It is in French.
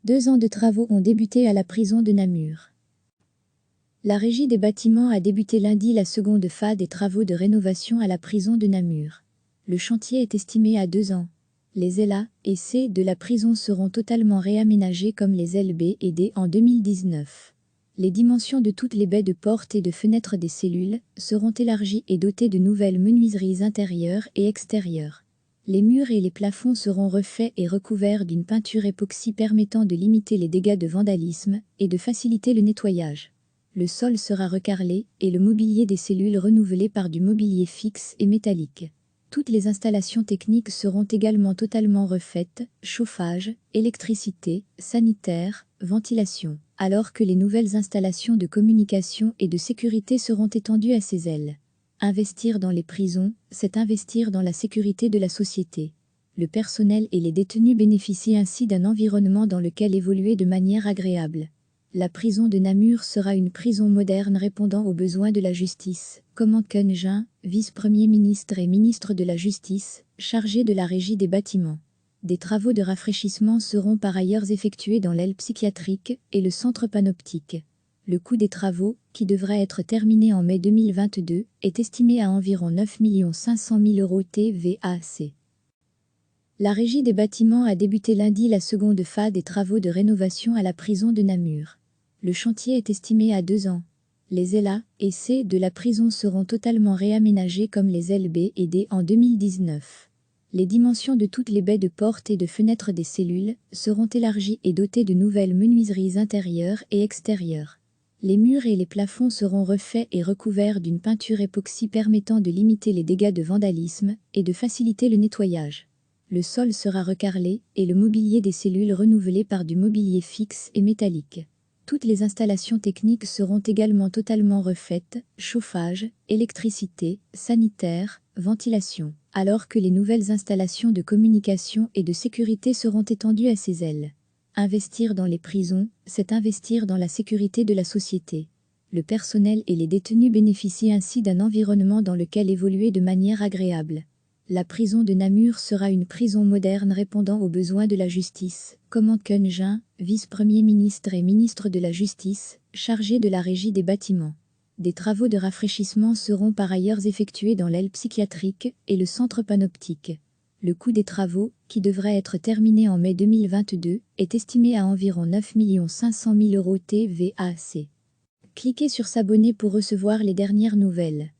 2 ans de travaux ont débuté à la prison de Namur. La Régie des bâtiments a débuté lundi la seconde phase des travaux de rénovation à la prison de Namur. Le chantier est estimé à 2 ans. Les ailes A et C de la prison seront totalement réaménagées comme les ailes B et D en 2019. Les dimensions de toutes les baies de portes et de fenêtres des cellules seront élargies et dotées de nouvelles menuiseries intérieures et extérieures. Les murs et les plafonds seront refaits et recouverts d'une peinture époxy permettant de limiter les dégâts de vandalisme et de faciliter le nettoyage. Le sol sera recarrelé et le mobilier des cellules renouvelé par du mobilier fixe et métallique. Toutes les installations techniques seront également totalement refaites, chauffage, électricité, sanitaire, ventilation, alors que les nouvelles installations de communication et de sécurité seront étendues à ces ailes. Investir dans les prisons, c'est investir dans la sécurité de la société. Le personnel et les détenus bénéficient ainsi d'un environnement dans lequel évoluer de manière agréable. La prison de Namur sera une prison moderne répondant aux besoins de la justice, commente Ken Jean, vice-premier ministre et ministre de la Justice, chargé de la régie des bâtiments. Des travaux de rafraîchissement seront par ailleurs effectués dans l'aile psychiatrique et le centre panoptique. Le coût des travaux, qui devrait être terminé en mai 2022, est estimé à environ 9 500 000 € TVAC. La Régie des bâtiments a débuté lundi la seconde phase des travaux de rénovation à la prison de Namur. Le chantier est estimé à 2 ans. Les ailes A et C de la prison seront totalement réaménagées comme les ailes B et D en 2019. Les dimensions de toutes les baies de portes et de fenêtres des cellules seront élargies et dotées de nouvelles menuiseries intérieures et extérieures. Les murs et les plafonds seront refaits et recouverts d'une peinture époxy permettant de limiter les dégâts de vandalisme et de faciliter le nettoyage. Le sol sera recarrelé et le mobilier des cellules renouvelé par du mobilier fixe et métallique. Toutes les installations techniques seront également totalement refaites, chauffage, électricité, sanitaire, ventilation, alors que les nouvelles installations de communication et de sécurité seront étendues à ces ailes. Investir dans les prisons, c'est investir dans la sécurité de la société. Le personnel et les détenus bénéficient ainsi d'un environnement dans lequel évoluer de manière agréable. La prison de Namur sera une prison moderne répondant aux besoins de la justice, commente Ken Jean, vice-premier ministre et ministre de la Justice, chargé de la régie des bâtiments. Des travaux de rafraîchissement seront par ailleurs effectués dans l'aile psychiatrique et le centre panoptique. Le coût des travaux, qui devrait être terminé en mai 2022, est estimé à environ 9 500 000 € TVAC. Cliquez sur s'abonner pour recevoir les dernières nouvelles.